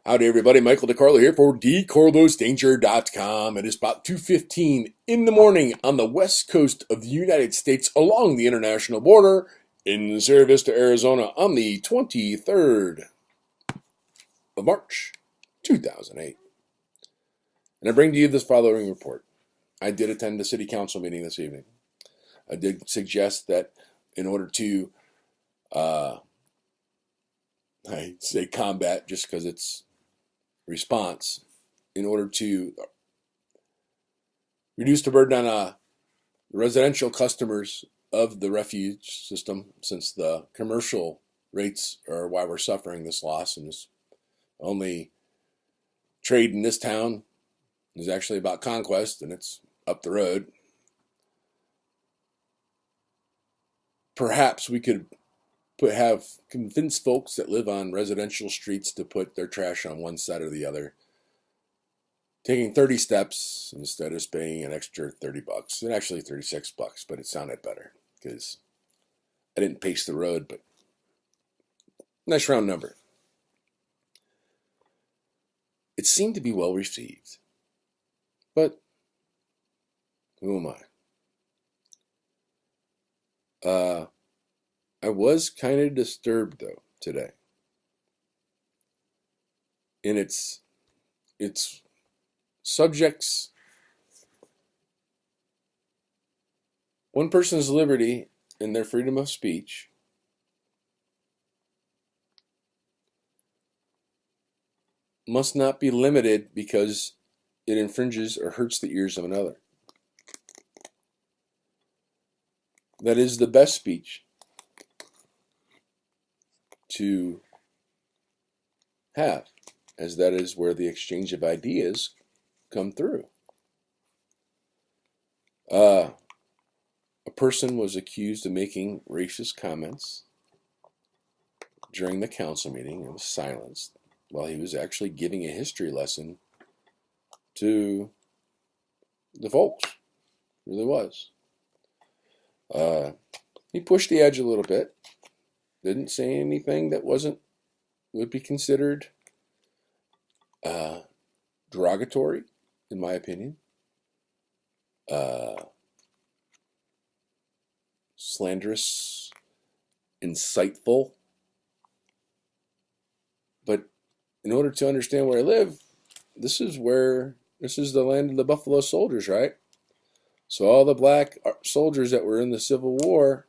Howdy everybody, Michael DeCarlo here for decarlosdanger.com. It is about 2:15 in the morning on the west coast of the United States along the international border in Sierra Vista, Arizona on the 23rd of March, 2008. And I bring to you this following report. I did attend the city council meeting this evening. I did suggest that in order to, I say combat just because it's response, in order to reduce the burden on residential customers of the refuge system, since the commercial rates are why we're suffering this loss, and this only trade in this town is actually about conquest, and it's up the road. Perhaps we could convince folks that live on residential streets to put their trash on one side or the other, taking 30 steps instead of paying an extra $30. And actually $36, but it sounded better because I didn't pace the road, but nice round number. It seemed to be well received, but who am I? I was kind of disturbed though today. In its subjects, one person's liberty and their freedom of speech must not be limited because it infringes or hurts the ears of another. That is the best speech to have, as that is where the exchange of ideas come through. A person was accused of making racist comments during the council meeting and was silenced while he was actually giving a history lesson to the folks. It really was. He pushed the edge a little bit. Didn't say anything that would be considered derogatory, in my opinion. Slanderous, insightful. But in order to understand where I live, this is the land of the Buffalo Soldiers, right? So all the black soldiers that were in the Civil War,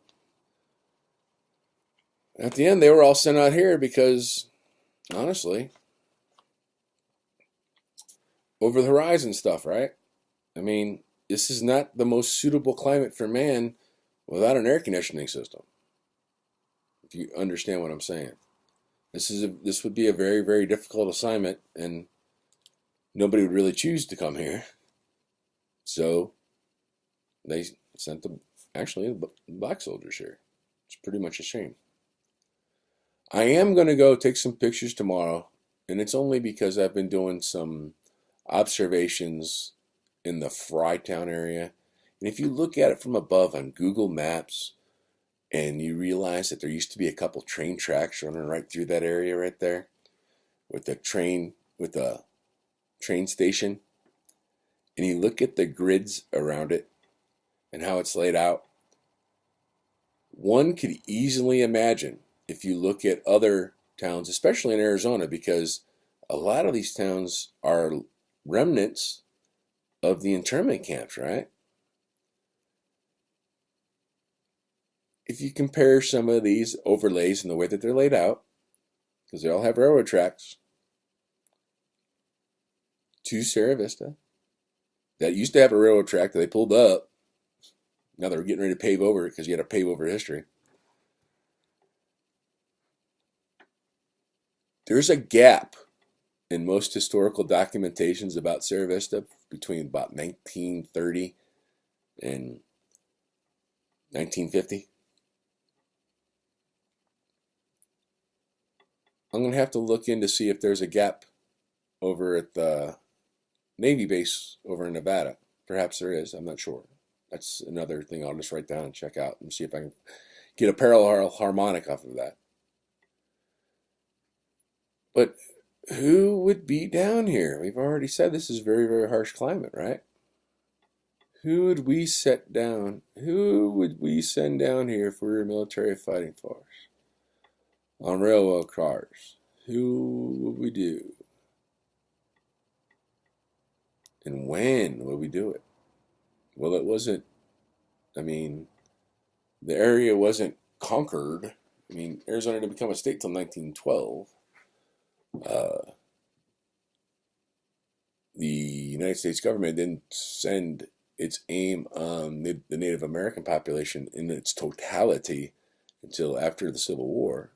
at the end, they were all sent out here because, honestly, over the horizon stuff, right? I mean, this is not the most suitable climate for man without an air conditioning system. If you understand what I'm saying. This would be a very, very difficult assignment, and nobody would really choose to come here. So they sent the black soldiers here. It's pretty much a shame. I am going to go take some pictures tomorrow, and it's only because I've been doing some observations in the Frytown area. And if you look at it from above on Google Maps, and you realize that there used to be a couple train tracks running right through that area right there, with the train station, and you look at the grids around it and how it's laid out, one could easily imagine, if you look at other towns, especially in Arizona, because a lot of these towns are remnants of the internment camps, right? If you compare some of these overlays and the way that they're laid out, because they all have railroad tracks, to Sierra Vista, that used to have a railroad track that they pulled up. Now they're getting ready to pave over it because you had to pave over history. There's a gap in most historical documentations about Sierra Vista between about 1930 and 1950. I'm going to have to look in to see if there's a gap over at the Navy base over in Nevada. Perhaps there is. I'm not sure. That's another thing I'll just write down and check out and see if I can get a parallel harmonic off of that. But Who would be down here? We've already said this is very, very harsh climate, right? Who would we set down? Who would we send down here if we were a military fighting force? On railroad cars. Who would we do? And when would we do it? Well, it wasn't, I mean, the area wasn't conquered. I mean, Arizona didn't become a state till 1912. The United States government didn't send its aim on the Native American population in its totality until after the Civil War.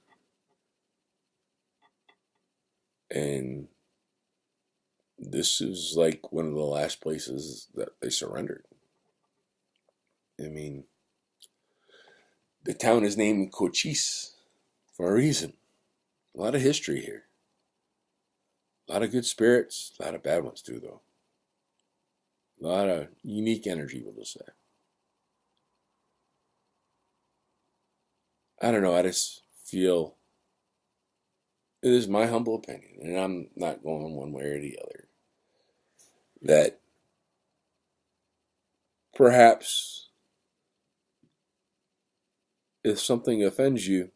And this is like one of the last places that they surrendered. I mean, the town is named Cochise for a reason. A lot of history here. A lot of good spirits, a lot of bad ones too, though. A lot of unique energy, we'll just say. I don't know, I just feel, it is my humble opinion, and I'm not going one way or the other, that perhaps if something offends you,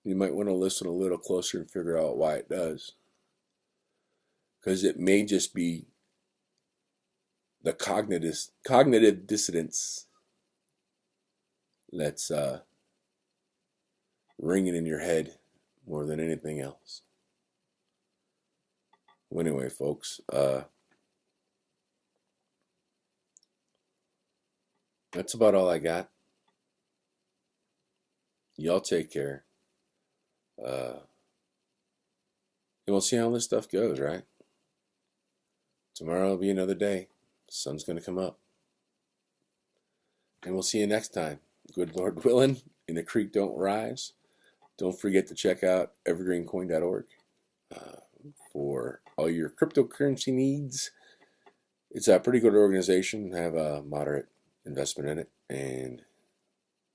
you might want to listen a little closer and figure out why it does. Because it may just be the cognitive dissonance that's ringing in your head more than anything else. Well, anyway, folks, that's about all I got. Y'all take care. And we'll see how this stuff goes, right? Tomorrow will be another day. The sun's going to come up. And we'll see you next time. Good Lord willing, and the creek don't rise. Don't forget to check out evergreencoin.org for all your cryptocurrency needs. It's a pretty good organization. Have a moderate investment in it, and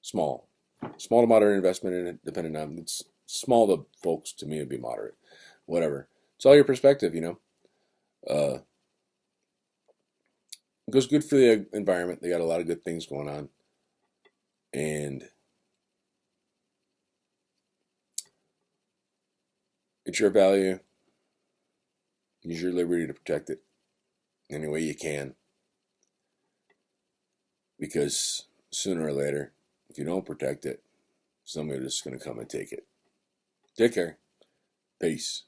small to moderate investment in it, depending on, it's small to folks, to me it'd be moderate. Whatever. It's all your perspective, you know. It goes good for the environment. They got a lot of good things going on. And it's your value. Use your liberty to protect it any way you can. Because sooner or later, if you don't protect it, somebody's just going to come and take it. Take care. Peace.